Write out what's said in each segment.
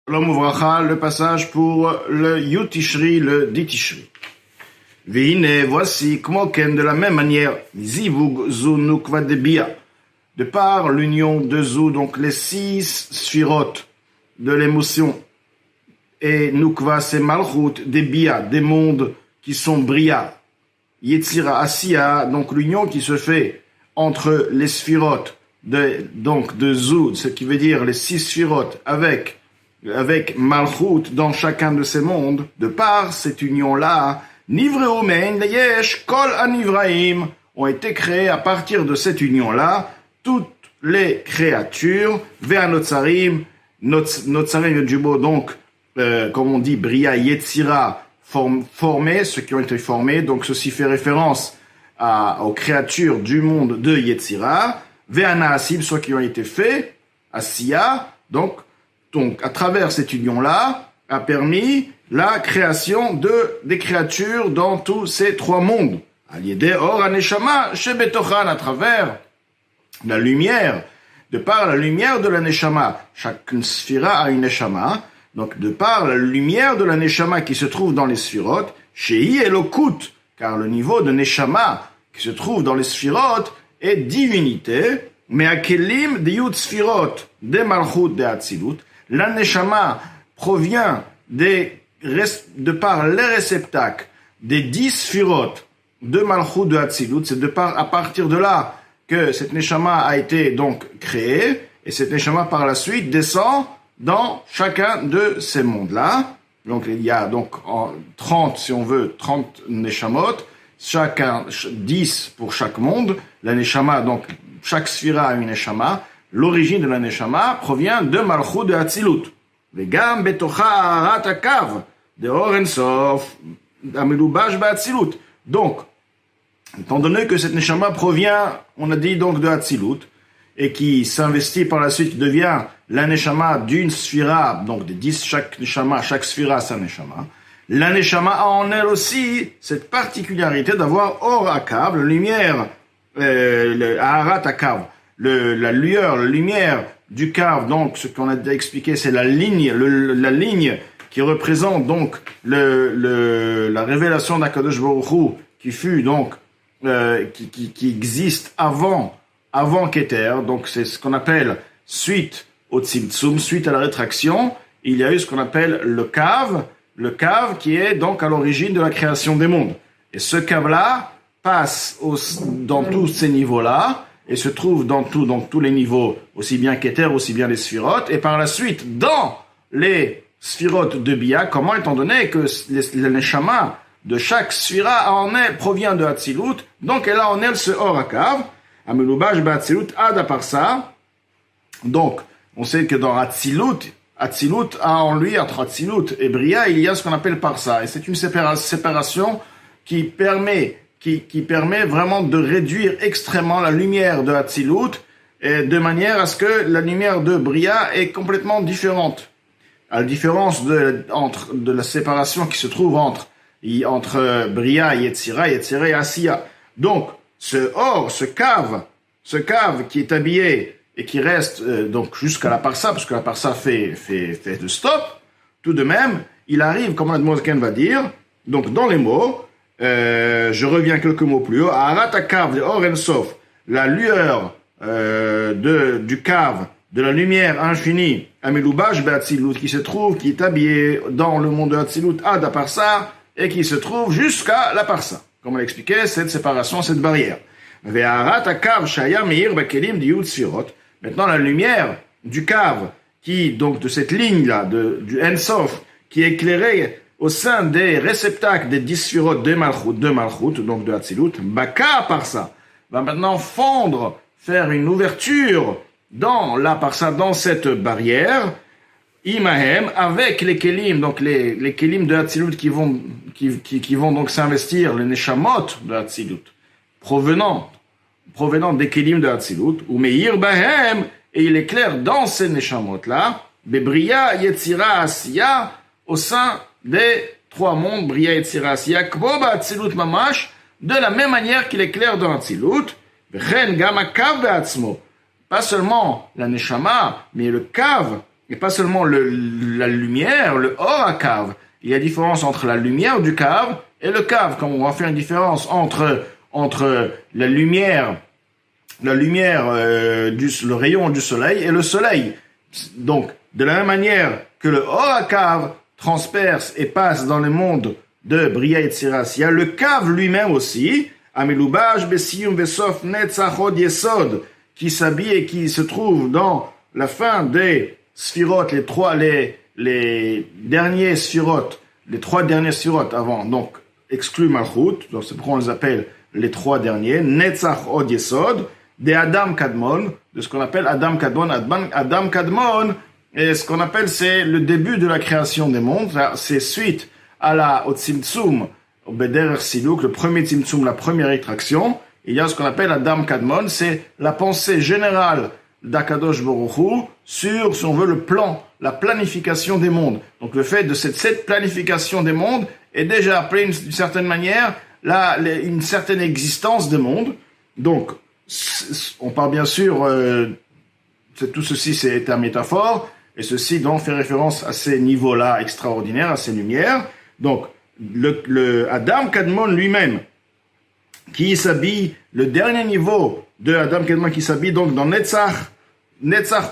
Shalom Uvracha, le passage pour le Yud Tishri, le 10 Tishri. Vihine, voici, Kmoken, de la même manière, Zivug Zu Nukva Debia, de par l'union de Zu, donc les 6 sphirotes de l'émotion, et Nukva, c'est Malchut, Debia, des mondes qui sont Bria, Yetzira, Asiya, donc l'union qui se fait entre les sphirotes, de Zu, ce qui veut dire les 6 sphirotes, avec Malchut dans chacun de ces mondes, de par cette union-là, Nivreu mein leyesh kol anivraim, ont été créées à partir de cette union-là, toutes les créatures, ve'anotzarim, notzarim yodjubo, donc, comme on dit, Bria, Yetzira, formés, ceux qui ont été formés, donc ceci fait référence aux créatures du monde de Yetzira, ve'anaasim, ceux qui ont été faits, Asiya, donc, à travers cette union-là, a permis la création des créatures dans tous ces 3 mondes. Aliédé or aneshama shebetochan, à travers la lumière, de par la lumière de la neshama. Chaque sphira a une neshama, donc de par la lumière de la neshama qui se trouve dans les sphirotes, shei elokut, car le niveau de neshama qui se trouve dans les sphirotes est divinité, mais akelim de yud sphirot, de malchut de atzilut. La neshama provient de par les réceptacles des 10 sphirotes de Malchut de Hatzilut. C'est à partir de là que cette neshama a été donc créée, et cette neshama par la suite descend dans chacun de ces mondes-là. Donc il y a donc 30, si on veut, 30 neshamot, chacun 10 pour chaque monde. La neshama, donc chaque sphira a une neshama. L'origine de la neshama provient de Malchut de Hatzilut. Vegam betocha arat akav de Or En Sof amelubash ba'atzilut. Donc, étant donné que cette neshama provient, on a dit donc de Hatzilut, et qui s'investit par la suite, qui devient la neshama d'une sphira, donc de 10 chaque neshama, chaque sphira sa neshama. La neshama a en elle aussi cette particularité d'avoir Or Akav, la lumière, le arat akav, la lueur, la lumière du cave, donc ce qu'on a expliqué, c'est la ligne qui représente donc la révélation d'Akadosh Baruch Hu, qui fut donc qui existe avant Keter. Donc c'est ce qu'on appelle suite au Tzimtzum, suite à la rétraction, il y a eu ce qu'on appelle le cave qui est donc à l'origine de la création des mondes. Et ce cave-là passe dans tous ces niveaux-là, et se trouve dans tous les niveaux, aussi bien Keter, aussi bien les sphirotes, et par la suite, dans les sphirotes de Bia, comment, étant donné que le neshama de chaque sphira en elle provient de Hatzilut, donc elle a en elle ce Or Akav, amelubash ba'atzilut ad aparsa. Donc, on sait que dans Hatzilut a en lui, entre Hatzilut et Bria, il y a ce qu'on appelle Parsa, et c'est une séparation qui permet vraiment de réduire extrêmement la lumière de Hatzilut, et de manière à ce que la lumière de Bria est complètement différente. À la différence de la séparation qui se trouve entre Bria, Yetzira et Asiya. Donc, ce cave qui est habillé et qui reste donc jusqu'à la Parsa, parce que la Parsa fait de stop, tout de même, il arrive, comme Admozaken va dire, donc dans les mots, je reviens quelques mots plus haut. Arat akav de Or En Sof, la lueur du cave, de la lumière infinie, amelubash be'atzilut, qui est habillé dans le monde de Hatzilut ad aparsa, et qui se trouve jusqu'à la parsa. Comme on l'a expliqué, cette séparation, cette barrière. Ve'arat akav shaya meir ba'kelim di yud sfirot. Maintenant, la lumière du cave, donc de cette ligne-là, du En Sof, qui est éclairée au sein des réceptacles des 10 sphirotes de Malchut, donc de Hatzilut, Baka Parsa, va maintenant faire une ouverture dans la Parsa, dans cette barrière, Imahem, avec les Kelim, donc les Kelim de Hatzilut qui vont donc s'investir, les Neshamot de Hatzilut, provenant des Kelim de Hatzilut, ou Meir Bahem, et il éclaire dans ces Neshamot-là, Bebria, Yetzira, Asiya, au sein des 3 mondes, Bria, Yetzira, Asiya, Kboba, Hatzilut, Mamash, de la même manière qu'il éclaire dans Hatzilut, V'chen, Gam, Akav, Be'atzmo. Pas seulement la Neshama, mais le cave et pas seulement la lumière, le or à cave. Il y a différence entre la lumière du cave et le cave. Comme on va faire une différence entre la lumière le rayon du soleil et le soleil. Donc, de la même manière que le or à cave transperce et passe dans le monde de Bria et Tzirassia, le cave lui-même aussi, Amilubash Besiyum Vesof Netzach Od Yesod, qui s'habille et qui se trouve dans la fin des sphirotes, les derniers sphirotes, les trois derniers sphirotes avant, donc exclut Malchut, donc c'est pourquoi on les appelle les trois derniers, Netzach Od Yesod, des Adam Kadmon, de ce qu'on appelle Adam Kadmon. Adam Kadmon, et ce qu'on appelle, c'est le début de la création des mondes, c'est suite au Tzimtzum, au Bederer Siluk, le premier Tzimtzum, la première extraction. Il y a ce qu'on appelle Adam Kadmon, c'est la pensée générale d'Akadosh Baruch Hu sur, si on veut, le plan, la planification des mondes. Donc le fait de cette planification des mondes est déjà appelé d'une certaine manière une certaine existence des mondes. Donc, on parle bien sûr, tout ceci c'est un métaphore, et ceci donc fait référence à ces niveaux-là extraordinaires, à ces lumières. Donc, le Adam Kadmon lui-même, qui s'habille, le dernier niveau de Adam Kadmon qui s'habille donc dans Netzach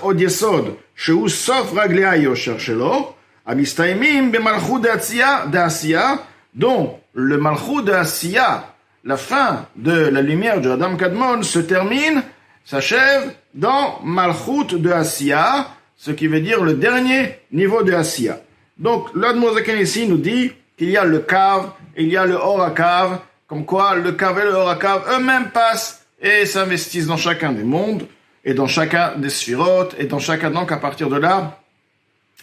Od Yesod, Shehu Sof Raglea Yosher Shelo, Amistaimim Bemalchut d'Asiya, dont le Malchut d'Asiya, la fin de la lumière de Adam Kadmon s'achève dans Malchut de Asiya, ce qui veut dire le dernier niveau de Asiya. Donc, l'Admozaken ici nous dit qu'il y a le cave, il y a le or à cave, comme quoi le cave et le or à cave eux-mêmes passent et s'investissent dans chacun des mondes, et dans chacun des sphirotes, et dans chacun, donc à partir de là,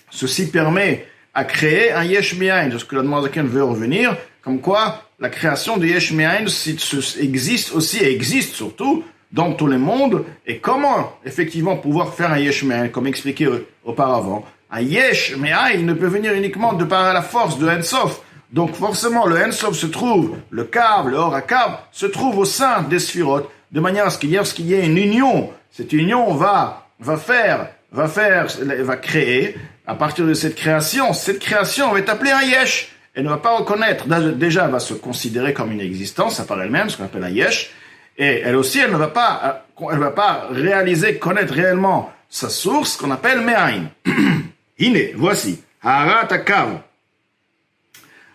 ceci permet à créer un Yesh Me'ain, de ce que l'Admozaken veut revenir, comme quoi la création de Yesh Me'ain existe aussi, et existe surtout, dans tous les mondes, et comment effectivement pouvoir faire un Yesh Me'ain, comme expliqué auparavant. Un Yesh Me'ain ne peut venir uniquement de par la force de Ensof. Donc forcément, le Ensof se trouve, le Kav, le Or HaKav, se trouve au sein des Sphirotes, de manière à ce qu'il y ait une union. Cette union va créer, à partir de cette création va être appelée un Yesh. Elle ne va pas reconnaître, déjà, elle va se considérer comme une existence, à part elle-même, ce qu'on appelle un Yesh. Et elle aussi, elle va pas connaître réellement sa source, qu'on appelle Me'ain. Hine, voici. Harat HaKav.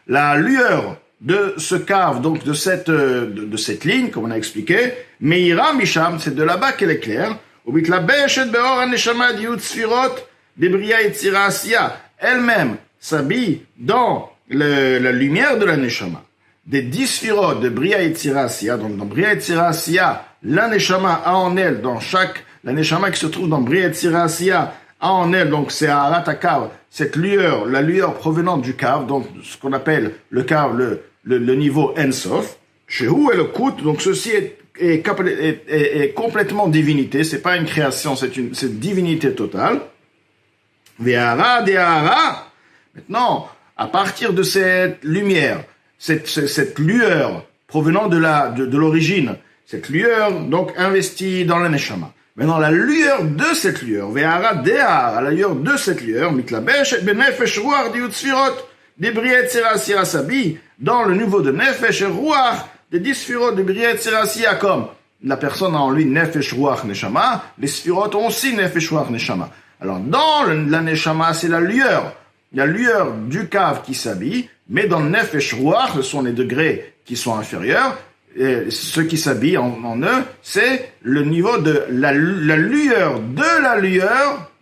La lueur de ce cave, donc de cette ligne, comme on a expliqué, Meira Misham, c'est de là-bas qu'elle est claire. Ubitlabesh et Beor HaNeshama Diyut Sfirot, de Bria et Tzirassia. Elle-même s'habille dans la lumière de la Neshama. Des 10 Sfirot de Bria et Tzirassia, donc dans Bria et Tzirassia, la Neshama a en elle, la Neshama qui se trouve dans Bria et Tzirassia, a en elle, donc c'est Harat HaKav, cette lueur, la lueur provenante du Kav, donc ce qu'on appelle le Kav, le niveau Ensof, chez où est le Kout, donc ceci est complètement divinité, c'est pas une création, c'est divinité totale. Ve'ara de'ara. Maintenant, à partir de cette lumière, cette lueur provenant de l'origine, cette lueur donc investie dans la Neshama. Maintenant, la lueur de cette lueur, Ve'ara de'ara, la lueur de cette lueur, mitlabesh et benefesh ruach diyut sfirot, des Bria et Tzirassia sabi, dans le niveau de nefesh et ruach, des 10 sfirot de Bria et Tzirassia, comme la personne a en lui nefesh ruach neshama, les sfirot ont aussi nefesh ruach neshama. Alors, dans la neshama, c'est la lueur du cave qui s'habille, mais dans le nefesh ruach, ce sont les degrés qui sont inférieurs, et ce qui s'habille en eux, c'est le niveau de la lueur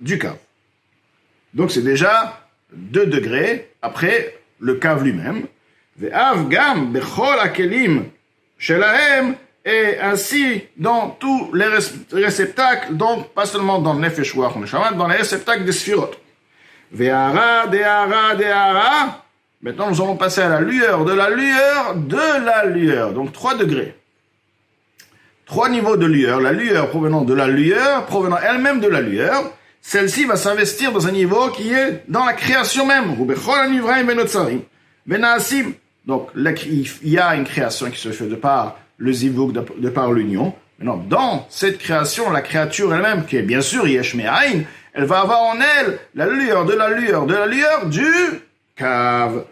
du cave. Donc, c'est déjà 2 degrés après le cave lui-même. Ve'av gam bechol hakelim shelahem, et ainsi dans tous les réceptacles, donc pas seulement dans le nefesh ruach neshama, dans les réceptacles des sphirot. Ve'ara de'ara de'ara. Maintenant, nous allons passer à la lueur de la lueur. Donc 3 degrés. 3 niveaux de lueur. La lueur provenant de la lueur, provenant elle-même de la lueur. Celle-ci va s'investir dans un niveau qui est dans la création même. Donc, il y a une création qui se fait de par le zivug, de par l'union. Maintenant, dans cette création, la créature elle-même, qui est bien sûr Yesh Me'ain, elle va avoir en elle la lueur de la lueur de la lueur du cave.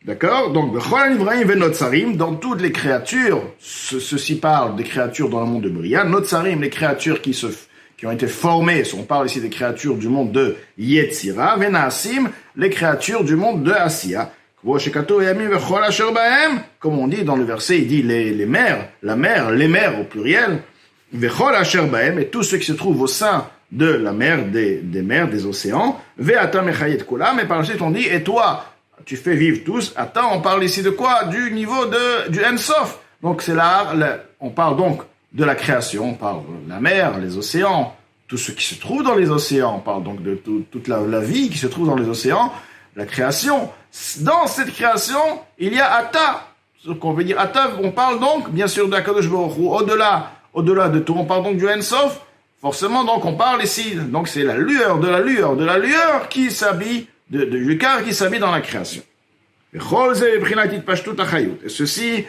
D'accord? Donc, dans toutes les créatures, ceci parle des créatures dans le monde de Bria, Notsarim, les créatures qui ont été formées, on parle ici des créatures du monde de Yetzira, Venasim, les créatures du monde de Asiya. Comme on dit dans le verset, il dit les mers, la mer, les mers au pluriel, et tous ceux qui se trouvent au sein de la mer, des mers, des océans, mais par la suite on dit, et toi, tu fais vivre tous. Attends, on parle ici de quoi? Du niveau du Ensof. Donc c'est là, on parle donc de la création, on parle de la mer, les océans, tout ce qui se trouve dans les océans, on parle donc de toute la vie qui se trouve dans les océans, la création. Dans cette création, il y a Ata. Donc on veut dire Ata, on parle donc, bien sûr, d'Akadosh Baruch Hu, au-delà de tout, on parle donc du Ensof. Forcément, donc on parle ici, donc c'est la lueur de la lueur de la lueur qui s'habille du cave qui s'habille dans la création. Et ceci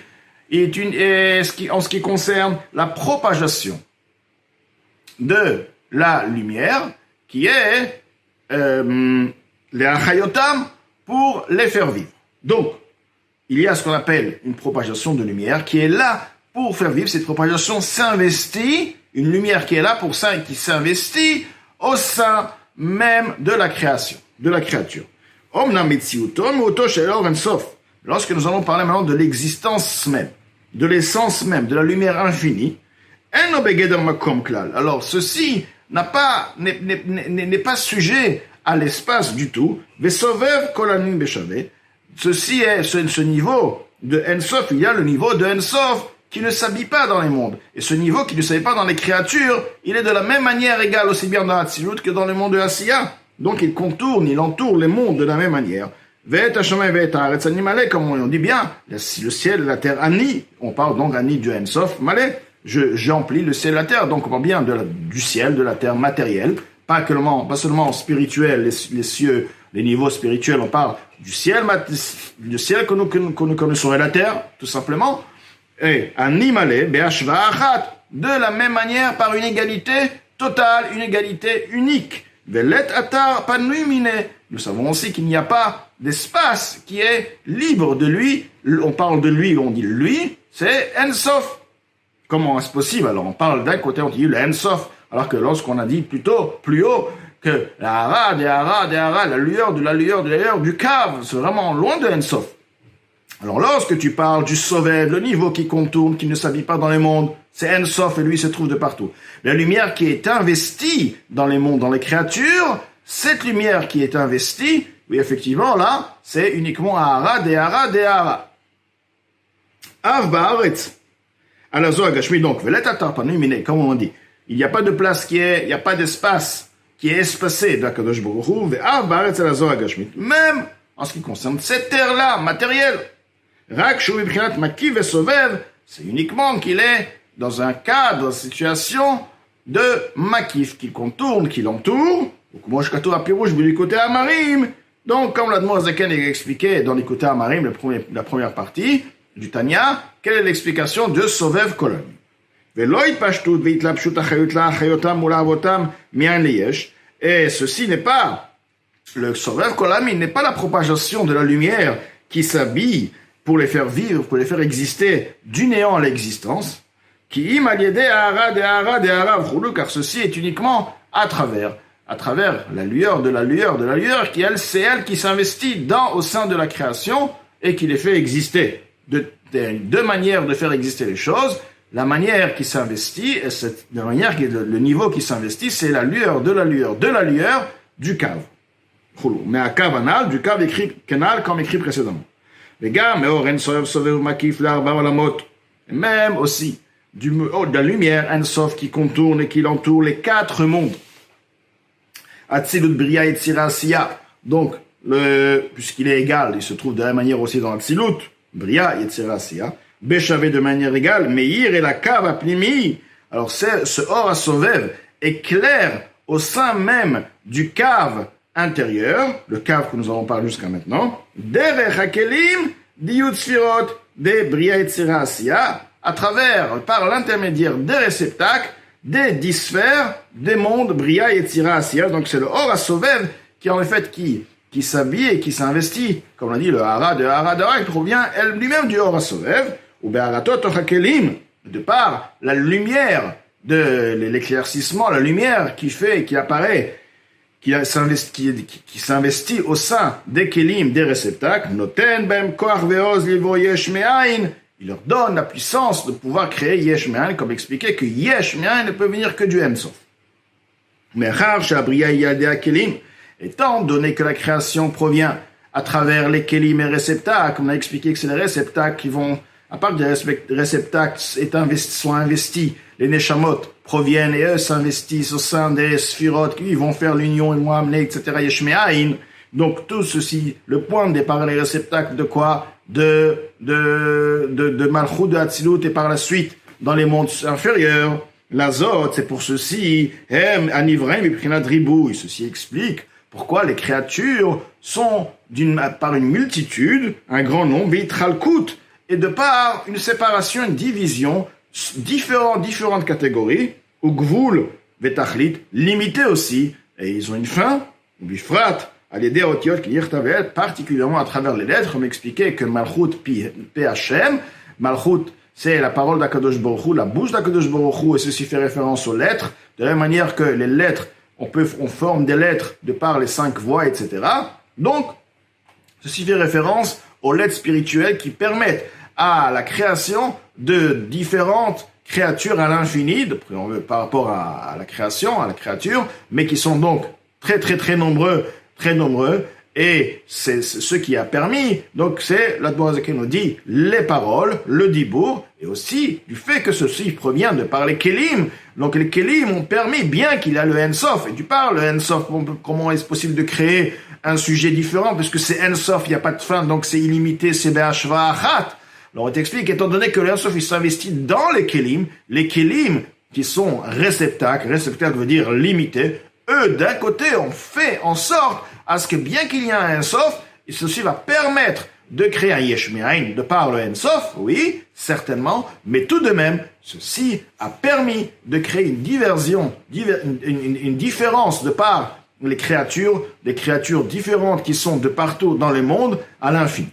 est en ce qui concerne la propagation de la lumière, qui est les achayotam pour les faire vivre. Donc, il y a ce qu'on appelle une propagation de lumière qui est là pour faire vivre. Cette propagation s'investit, une lumière qui est là pour ça et qui s'investit au sein même de la création, de la créature. Lorsque nous allons parler maintenant de l'existence même, de l'essence même, de la lumière infinie, alors ceci n'est pas sujet à l'espace du tout. Ceci est ce niveau de Ensof, il y a le niveau de Ensof qui ne s'habille pas dans les mondes. Et ce niveau qui ne s'habille pas dans les créatures, il est de la même manière égal aussi bien dans Hatzilut que dans le monde de Asiya. Donc il entoure les mondes de la même manière. Comme on dit bien, le ciel et la terre, Ani, on parle donc Ani du Ensof, Malé, j'emplis le ciel et la terre, donc on parle bien du ciel, de la terre matérielle, pas seulement spirituel, les cieux, les niveaux spirituels, on parle du ciel que nous connaissons et la terre, tout simplement, et Ani Malé, Be'ashva Achat, de la même manière par une égalité totale, une égalité unique. Velet atar panumine. Nous savons aussi qu'il n'y a pas d'espace qui est libre de lui. On parle de lui, on dit lui, c'est Ensof. Comment est-ce possible? Alors on parle d'un côté, on dit le Ensof, alors que lorsqu'on a dit plus haut, que la hara, la lueur de la lueur du cave, c'est vraiment loin de Ensof. Alors lorsque tu parles du Sovev, le niveau qui contourne, qui ne s'habille pas dans les mondes, c'est Ensof et lui se trouve de partout. La lumière qui est investie dans les mondes, dans les créatures, cette lumière qui est investie, oui effectivement là, c'est uniquement Ahara, Dehara. Av Baaretz. Alors Zohar Gashmi, donc, Veletatar Panumine, comme on dit, il n'y a pas de place il n'y a pas d'espace qui est espacé d'Akadosh Baruch Hu, Ve'av Baaretz ala Zohar Gashmi. Même en ce qui concerne cette terre-là, matérielle, Rak Shu B'chinat Makiv et Sovev, c'est uniquement qu'il est dans un cadre, dans une situation de Makif, qu'il contourne, qu'il entoure. Donc, comme l'Admor Zaken a expliqué dans l'Écouté Amarim, la première partie du Tanya, quelle est l'explication de Sovev Kolam? Et ceci n'est pas, le Sovev Kolam, il n'est pas la propagation de la lumière qui s'habille pour les faire vivre, pour les faire exister du néant à l'existence, car ceci est uniquement à travers la lueur de la lueur de la lueur, c'est elle qui s'investit au sein de la création et qui les fait exister. Deux manières de faire exister les choses. La manière qui s'investit, le niveau qui s'investit, c'est la lueur de la lueur de la lueur du cave. Mais à cave anal, du cave écrit canal comme écrit précédemment. Même aussi, de la lumière, Ensof qui contourne et qui entoure les quatre mondes. Atzilut, Bria, Yetzira, Asiya. Donc, puisqu'il est égal, il se trouve de la même manière aussi dans Atzilut, Bria, Yetzira, Asiya. Béchavé de manière égale, Meir et la cave à Plimi. Alors, ce Or à Sovev est clair au sein même du cave intérieur, le cave que nous avons parlé jusqu'à maintenant, Derech Hakelim, Diyut Sfirot, de Bria, Yetzira, Asiya, par l'intermédiaire des réceptacles, des 10 sphères des mondes Bria et Tzira Asiya. Donc c'est le Or HaSovev qui en fait qui s'habille et qui s'investit. Comme on a dit, le Hara de Hara provient elle lui-même du Or HaSovev, ou Be'aratot Hakelim, de par la lumière de l'éclaircissement, la lumière qui fait, qui apparaît, qui s'investit au sein des kelim, des réceptacles, noten bem koach ve'oz livo yesh me'ain, il leur donne la puissance de pouvoir créer yesh me'ain, comme expliqué que yesh me'ain ne peut venir que du Ensof. Mechar she'abriya yadea kelim, étant donné que la création provient à travers les kelim et réceptacles, on a expliqué que c'est les réceptacles qui vont, à part que les réceptacles sont investis, les neshamot proviennent et eux s'investissent au sein des sphirot qui vont faire l'union et moi amener, etc. Yeshmeaïn. Donc tout ceci, le point de départ, les réceptacles de quoi? De Malchut, de Hatzilut et par la suite dans les mondes inférieurs. L'azot, c'est pour ceci, Anivraim et Prinat Ribouille. Ceci explique pourquoi les créatures sont par une multitude, un grand nombre, Vitralkut, et de par une séparation, une division, différentes catégories, ou Gvul, Vetachlit, limitées aussi, et ils ont une fin, Bifrat, à l'aider à Otiot, qui Yirtavet, particulièrement à travers les lettres, comme expliqué que Malchut, PHM, Malchut, c'est la parole d'Akadosh Baruch Hu, la bouche d'Akadosh Baruch Hu, et ceci fait référence aux lettres, de la même manière que les lettres, on forme des lettres de par les 5 voix, etc. Donc, ceci fait référence aux lettres spirituelles qui permettent à la création de différentes créatures à l'infini, par rapport à la création, à la créature, mais qui sont donc très nombreux, et c'est ce qui a permis, donc c'est, la Dborazeke nous dit, les paroles, le dibour, et aussi du fait que ceci provient de par les kelim. Donc les kelim ont permis, bien qu'il a le Ensof, et tu parles, le Ensof, comment est-ce possible de créer un sujet différent, parce que c'est Ensof, il n'y a pas de fin, donc c'est illimité, c'est Be'ashva Achat. Alors on t'explique, étant donné que le Ensof, il s'investit dans les kelim qui sont réceptacles veut dire limité, eux, d'un côté, on fait en sorte à ce que bien qu'il y ait un Ensof, ceci va permettre de créer un Yesh Me'ain de par le Ensof, oui, certainement, mais tout de même, ceci a permis de créer une différence de par les créatures différentes qui sont de partout dans le monde à l'infini.